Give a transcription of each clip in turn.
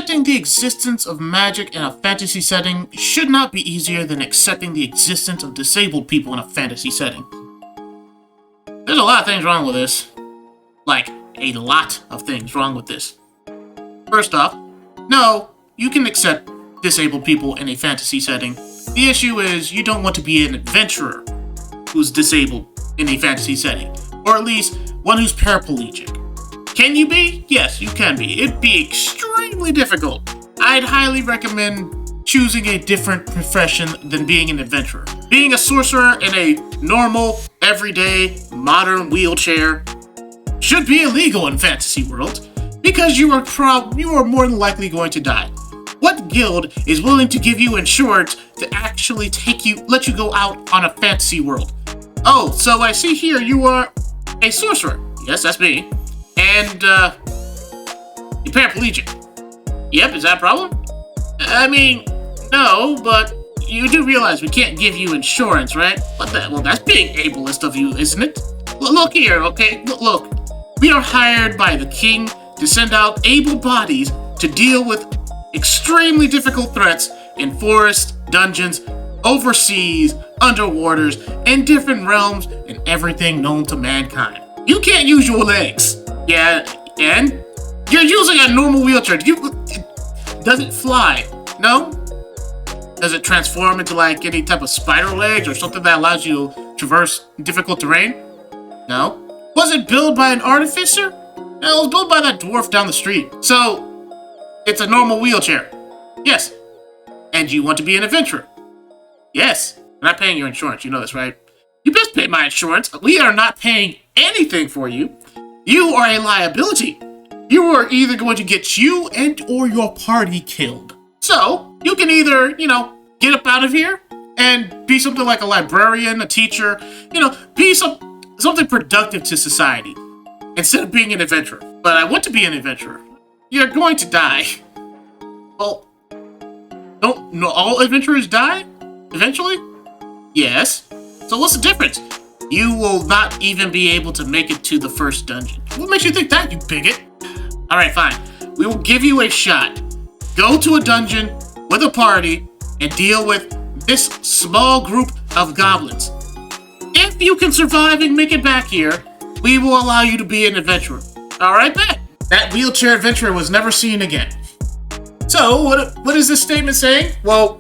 Accepting the existence of magic in a fantasy setting should not be easier than accepting the existence of disabled people in a fantasy setting. There's a lot of things wrong with this. Like, a lot of things wrong with this. First off, no, you can accept disabled people in a fantasy setting. The issue is you don't want to be an adventurer who's disabled in a fantasy setting, or at least one who's paraplegic. Can you be? Yes, you can be. It'd be extremely difficult. I'd highly recommend choosing a different profession than being an adventurer. Being a sorcerer in a normal, everyday, modern wheelchair should be illegal in fantasy world because you are more than likely going to die. What guild is willing to give you insurance to actually let you go out on a fantasy world? Oh, so I see here you are a sorcerer. Yes, that's me. And, you're paraplegic. Yep, is that a problem? I mean, no, but you do realize we can't give you insurance, right? Well, that's being ableist of you, isn't it? Look here, okay? Look. We are hired by the king to send out able bodies to deal with extremely difficult threats in forests, dungeons, overseas, underwaters, and different realms and everything known to mankind. You can't use your legs. Yeah, and you're using a normal wheelchair. Does it fly? No? Does it transform into like any type of spider legs or something that allows you to traverse difficult terrain? No. Was it built by an artificer? No, it was built by that dwarf down the street. So, it's a normal wheelchair. Yes. And you want to be an adventurer? Yes. I'm not paying your insurance, you know this, right? You best pay my insurance. We are not paying anything for you. You are a liability. You are either going to get you and or your party killed. So, you can either, get up out of here and be something like a librarian, a teacher, be something productive to society instead of being an adventurer. But I want to be an adventurer. You're going to die. Well, don't all adventurers die eventually? Yes. So what's the difference? You will not even be able to make it to the first dungeon. What makes you think that, you bigot? Alright, fine. We will give you a shot. Go to a dungeon with a party and deal with this small group of goblins. If you can survive and make it back here, we will allow you to be an adventurer. Alright, bet. That wheelchair adventurer was never seen again. So, what is this statement saying? Well,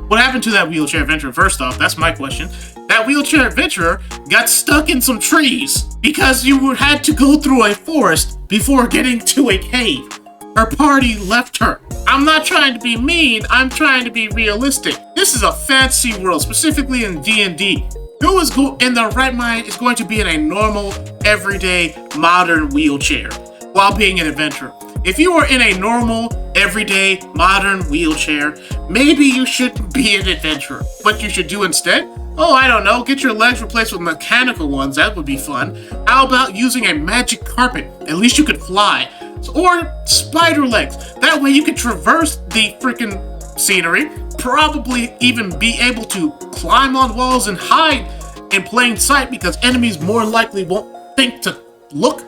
what happened to that wheelchair adventurer? First off, that's my question. That wheelchair adventurer got stuck in some trees because you had to go through a forest before getting to a cave. Her party left her. I'm not trying to be mean, I'm trying to be realistic. This is a fantasy world, specifically in D&D. Who is in their right mind is going to be in a normal, everyday, modern wheelchair while being an adventurer? If you are in a normal, everyday, modern wheelchair, maybe you shouldn't be an adventurer. What you should do instead? Oh, I don't know, get your legs replaced with mechanical ones, that would be fun. How about using a magic carpet? At least you could fly. Or spider legs. That way you could traverse the freaking scenery, probably even be able to climb on walls and hide in plain sight because enemies more likely won't think to look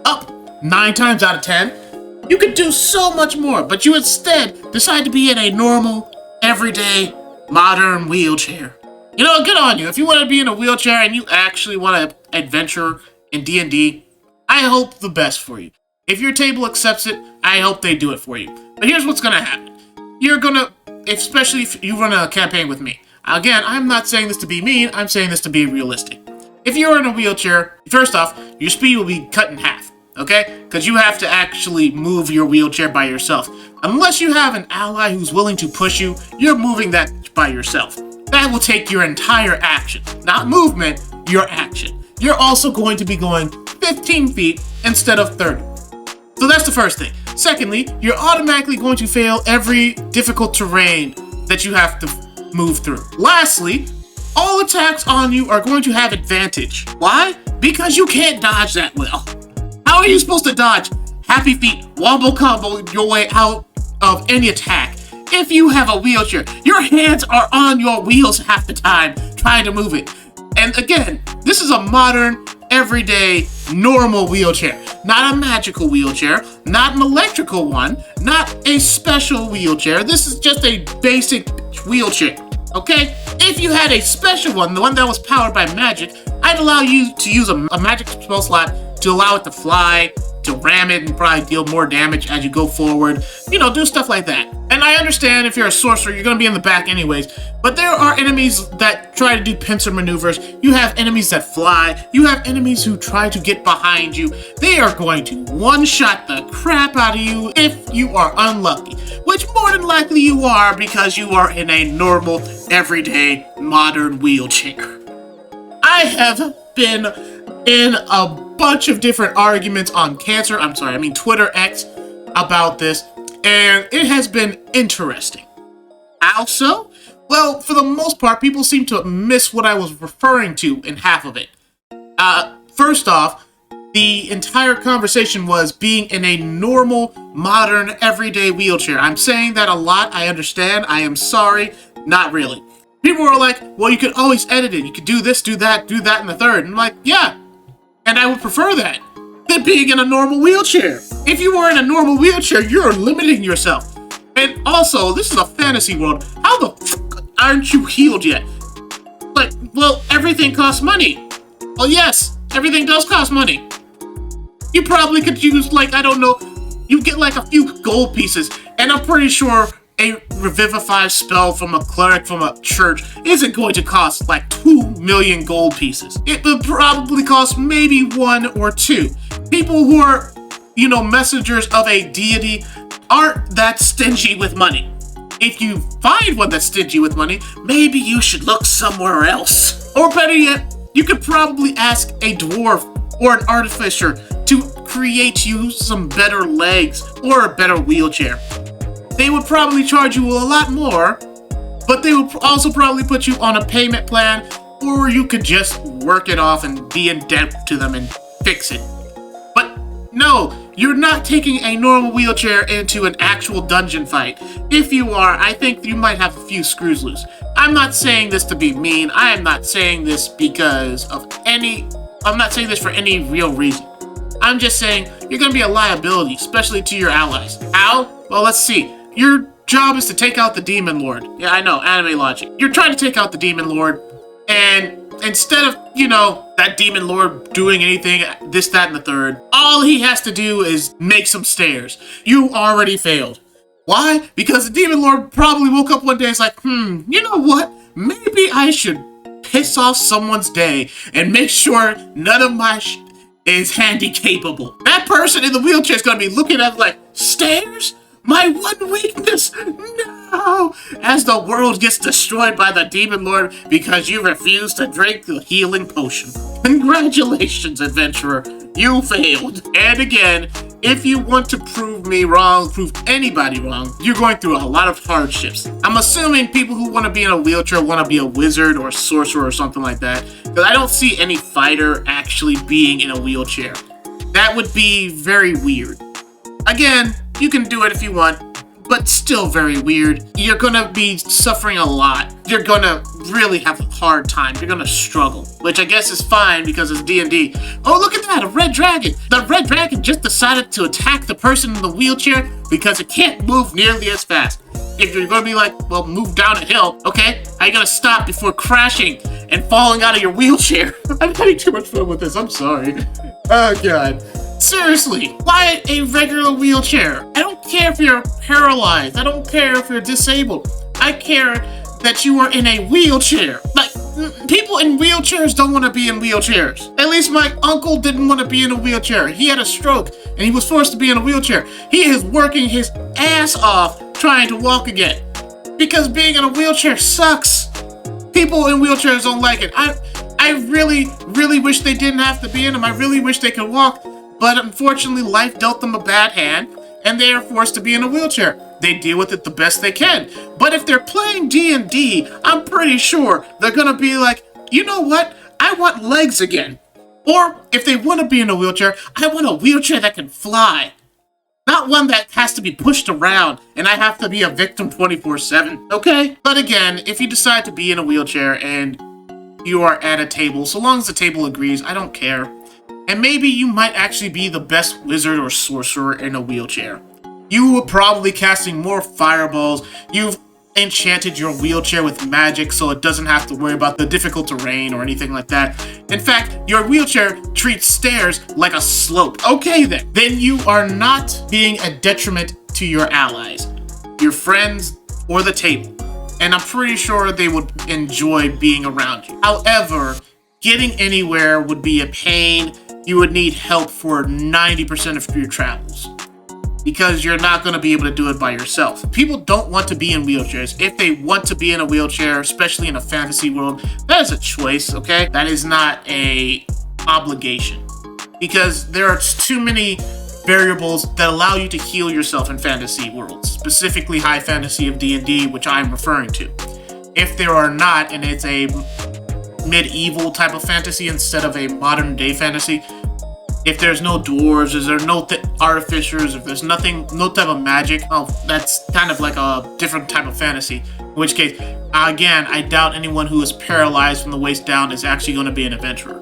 up 9 times out of 10. You could do so much more, but you instead decide to be in a normal, everyday, modern wheelchair. Good on you. If you want to be in a wheelchair and you actually want to adventure in D&D, I hope the best for you. If your table accepts it, I hope they do it for you. But here's what's going to happen. Especially if you run a campaign with me. Again, I'm not saying this to be mean, I'm saying this to be realistic. If you're in a wheelchair, first off, your speed will be cut in half. Okay? Because you have to actually move your wheelchair by yourself. Unless you have an ally who's willing to push you, you're moving that by yourself. That will take your entire action. Not movement, your action. You're also going to be going 15 feet instead of 30. So that's the first thing. Secondly, you're automatically going to fail every difficult terrain that you have to move through. Lastly, all attacks on you are going to have advantage. Why? Because you can't dodge that well. How are you supposed to dodge happy feet, wombo combo your way out of any attack if you have a wheelchair? Your hands are on your wheels half the time trying to move it. And again, this is a modern, everyday, normal wheelchair. Not a magical wheelchair, not an electrical one, not a special wheelchair. This is just a basic wheelchair, okay? If you had a special one, the one that was powered by magic, I'd allow you to use a magic spell slot to allow it to fly, to ram it and probably deal more damage as you go forward. You know, do stuff like that. And I understand if you're a sorcerer, you're going to be in the back anyways, but there are enemies that try to do pincer maneuvers. You have enemies that fly. You have enemies who try to get behind you. They are going to one-shot the crap out of you if you are unlucky, which more than likely you are because you are in a normal, everyday, modern wheelchair. I have been in a bunch of different arguments on Twitter X about this, and it has been interesting. Also, well, for the most part, people seem to miss what I was referring to in half of it. First off, the entire conversation was being in a normal, modern, everyday wheelchair. I'm saying that a lot, I understand, I am sorry, not really. People were like, well, you could always edit it, you could do this, do that, and the third. And I'm like, yeah, and I would prefer that than being in a normal wheelchair. If you were in a normal wheelchair, you're limiting yourself. And also, this is a fantasy world. How the fuck aren't you healed yet? Like, well, everything costs money. Well, yes, everything does cost money. You probably could use, like, I don't know, you get like a few gold pieces, and I'm pretty sure a revivify spell from a cleric from a church isn't going to cost like 2 million gold pieces. It would probably cost maybe 1 or 2. People who are, you know, messengers of a deity aren't that stingy with money. If you find one that's stingy with money, maybe you should look somewhere else. Or better yet, you could probably ask a dwarf or an artificer to create you some better legs or a better wheelchair. They would probably charge you a lot more, but they would also probably put you on a payment plan, or you could just work it off and be in debt to them and fix it. But no, you're not taking a normal wheelchair into an actual dungeon fight. If you are, I think you might have a few screws loose. I'm not saying this to be mean. I am not saying this I'm not saying this for any real reason. I'm just saying you're going to be a liability, especially to your allies. How? Well, let's see. Your job is to take out the Demon Lord. Yeah, I know, anime logic. You're trying to take out the Demon Lord, and instead of, you know, that Demon Lord doing anything, this, that, and the third, all he has to do is make some stairs. You already failed. Why? Because the Demon Lord probably woke up one day and is like, you know what? Maybe I should piss off someone's day and make sure none of my is handy capable. That person in the wheelchair is going to be looking at like, stairs? My one weakness! No! As the world gets destroyed by the Demon Lord because you refuse to drink the healing potion. Congratulations, adventurer. You failed. And again, if you want to prove me wrong, prove anybody wrong, you're going through a lot of hardships. I'm assuming people who want to be in a wheelchair want to be a wizard or a sorcerer or something like that, because I don't see any fighter actually being in a wheelchair. That would be very weird. Again, you can do it if you want, but still very weird. You're gonna be suffering a lot. You're gonna really have a hard time. You're gonna struggle, which I guess is fine because it's D&D. Oh, look at that, a red dragon. The red dragon just decided to attack the person in the wheelchair because it can't move nearly as fast. If you're gonna be like, well, move down a hill, okay? How you gonna stop before crashing and falling out of your wheelchair? I'm having too much fun with this, I'm sorry. Oh, God. Seriously, why a regular wheelchair? I don't care if you're paralyzed. I don't care if you're disabled. I care that you are in a wheelchair. Like, people in wheelchairs don't want to be in wheelchairs. At least my uncle didn't want to be in a wheelchair. He had a stroke, and he was forced to be in a wheelchair. He is working his ass off trying to walk again. Because being in a wheelchair sucks. People in wheelchairs don't like it. I really, really wish they didn't have to be in them. I really wish they could walk. But unfortunately, life dealt them a bad hand, and they are forced to be in a wheelchair. They deal with it the best they can. But if they're playing D&D, I'm pretty sure they're gonna be like, you know what? I want legs again. Or if they want to be in a wheelchair, I want a wheelchair that can fly. Not one that has to be pushed around, and I have to be a victim 24/7, okay? But again, if you decide to be in a wheelchair and you are at a table, so long as the table agrees, I don't care. And maybe you might actually be the best wizard or sorcerer in a wheelchair. You were probably casting more fireballs. You've enchanted your wheelchair with magic so it doesn't have to worry about the difficult terrain or anything like that. In fact, your wheelchair treats stairs like a slope. Okay then. Then you are not being a detriment to your allies, your friends, or the table. And I'm pretty sure they would enjoy being around you. However, getting anywhere would be a pain. You would need help for 90% of your travels, because you're not going to be able to do it by yourself. People don't want to be in wheelchairs. If they want to be in a wheelchair, especially in a fantasy world, that is a choice, okay? That is not a obligation, because there are too many variables that allow you to heal yourself in fantasy worlds, specifically high fantasy of D&D, which I'm referring to. If there are not, and it's a medieval type of fantasy instead of a modern day fantasy, if there's no dwarves, if there's no artificers, if there's nothing, no type of magic, oh, that's kind of like a different type of fantasy. In which case, again, I doubt anyone who is paralyzed from the waist down is actually going to be an adventurer.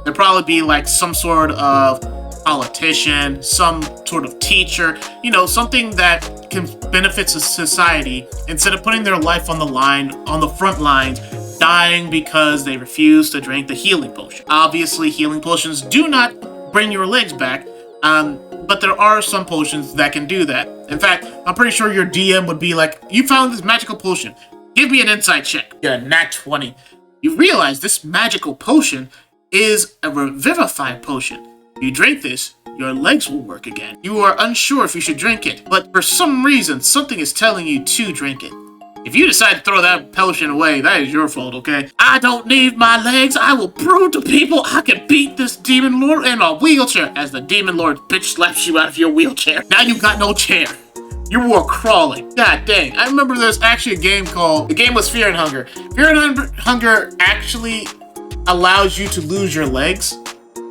There'll probably be like some sort of politician, some sort of teacher, you know, something that can benefit society instead of putting their life on the line, on the front lines, dying because they refuse to drink the healing potion. Obviously, healing potions do not bring your legs back, but there are some potions that can do that. In fact, I'm pretty sure your DM would be like, you found this magical potion, give me an insight check. Yeah, nat 20. You realize this magical potion is a revivified potion. If you drink this, your legs will work again. You are unsure if you should drink it, but for some reason, something is telling you to drink it. If you decide to throw that potion away, that is your fault, okay? I don't need my legs. I will prove to people I can beat this demon lord in a wheelchair. As the demon lord bitch slaps you out of your wheelchair. Now you got no chair. You were crawling. God dang. I remember there's actually a game called, the game was Fear and Hunger. Fear and Hunger actually allows you to lose your legs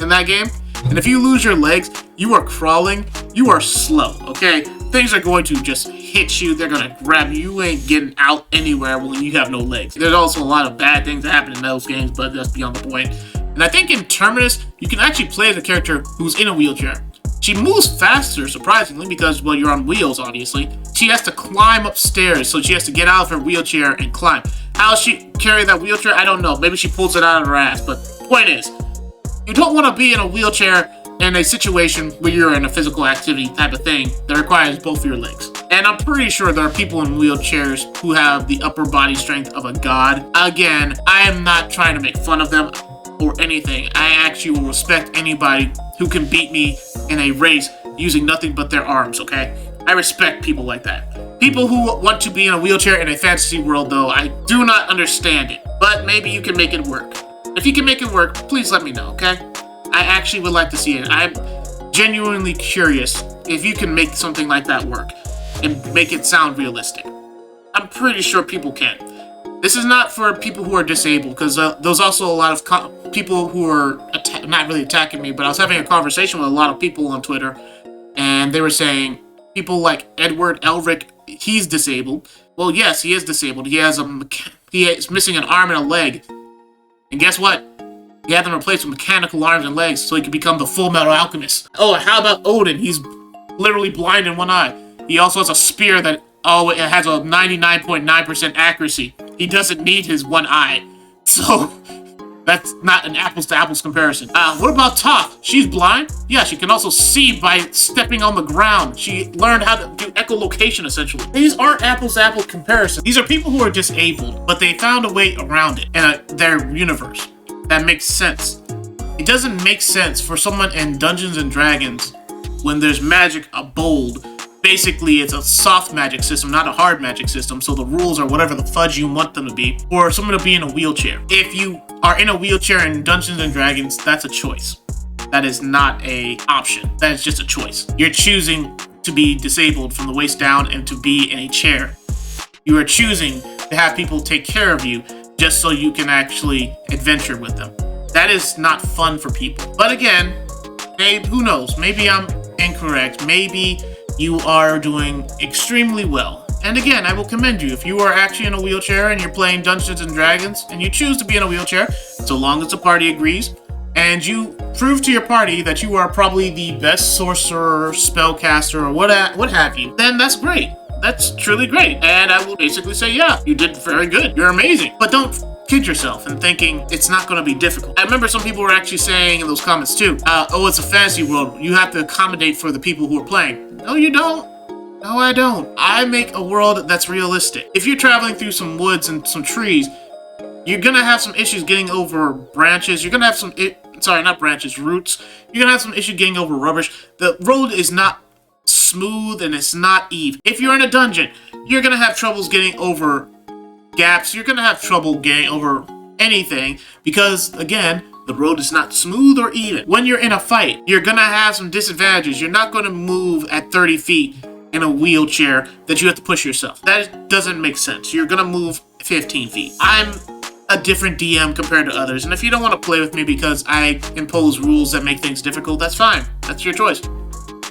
in that game. And if you lose your legs, you are crawling, you are slow, okay? Things are going to just hit you, they're gonna grab you, you ain't getting out anywhere when you have no legs. There's also a lot of bad things that happen in those games, but that's beyond the point. And I think in Terminus, you can actually play as a character who's in a wheelchair. She moves faster, surprisingly, because, well, you're on wheels, obviously. She has to climb upstairs, so she has to get out of her wheelchair and climb. How she carry that wheelchair, I don't know. Maybe she pulls it out of her ass, but point is, you don't want to be in a wheelchair in a situation where you're in a physical activity type of thing that requires both of your legs. And I'm pretty sure there are people in wheelchairs who have the upper body strength of a god. Again, I am not trying to make fun of them or anything. I actually will respect anybody who can beat me in a race using nothing but their arms, okay? I respect people like that. People who want to be in a wheelchair in a fantasy world, though, I do not understand it. But maybe you can make it work. If you can make it work, please let me know, okay? I actually would like to see it. I'm genuinely curious if you can make something like that work and make it sound realistic. I'm pretty sure people can. This is not for people who are disabled, because there's also a lot of people who are not really attacking me, but I was having a conversation with a lot of people on Twitter, and they were saying, people like Edward Elric, he's disabled. Well, yes, he is disabled. He is missing an arm and a leg. And guess what? He had them replaced with mechanical arms and legs so he could become the Full Metal Alchemist. Oh, how about Odin? He's literally blind in one eye. He also has a spear that, it has a 99.9% accuracy. He doesn't need his one eye. So, that's not an apples to apples comparison. What about Toph? She's blind? Yeah, she can also see by stepping on the ground. She learned how to do echolocation, essentially. These aren't apples to apples comparisons. These are people who are disabled, but they found a way around it in their universe. That makes sense. It doesn't make sense for someone in Dungeons and Dragons when there's magic bold. Basically, it's a soft magic system, not a hard magic system, so the rules are whatever the fudge you want them to be, or someone to be in a wheelchair. If you are in a wheelchair in Dungeons and Dragons, that's a choice. That is not an option. That is just a choice. You're choosing to be disabled from the waist down and to be in a chair. You are choosing to have people take care of you just so you can actually adventure with them. That is not fun for people. But again, who knows? Maybe I'm incorrect. Maybe you are doing extremely well. And again, I will commend you. If you are actually in a wheelchair and you're playing Dungeons and Dragons and you choose to be in a wheelchair, so long as the party agrees, and you prove to your party that you are probably the best sorcerer, spellcaster, or what have you, then that's great. That's truly great. And I will basically say, yeah, you did very good. You're amazing. But don't kid yourself in thinking it's not going to be difficult. I remember some people were actually saying in those comments too, oh, it's a fantasy world. You have to accommodate for the people who are playing. No, you don't. No, I don't. I make a world that's realistic. If you're traveling through some woods and some trees, you're gonna have some issues getting over branches. You're gonna have some, not branches, roots. You're gonna have some issues getting over rubbish. The road is not smooth and it's not even. If you're in a dungeon, you're gonna have troubles getting over gaps. You're gonna have trouble getting over anything because, again, the road is not smooth or even. When you're in a fight, you're gonna have some disadvantages. You're not gonna move at 30 feet in a wheelchair that you have to push yourself. That doesn't make sense. You're gonna move 15 feet. I'm a different DM compared to others, and if you don't want to play with me because I impose rules that make things difficult, that's fine. That's your choice.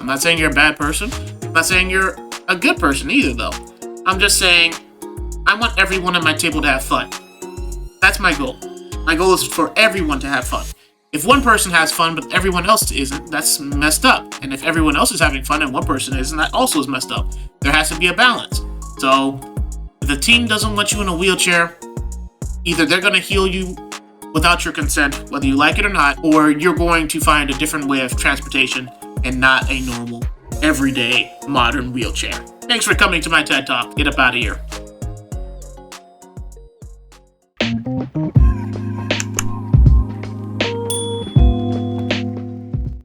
I'm not saying you're a bad person. I'm not saying you're a good person either, though. I'm just saying I want everyone at my table to have fun. That's my goal. My goal is for everyone to have fun. If one person has fun but everyone else isn't, that's messed up. And if everyone else is having fun and one person isn't, that also is messed up. There has to be a balance. So, if the team doesn't want you in a wheelchair, either they're going to heal you without your consent, whether you like it or not, or you're going to find a different way of transportation and not a normal, everyday, modern wheelchair. Thanks for coming to my TED Talk. Get up out of here.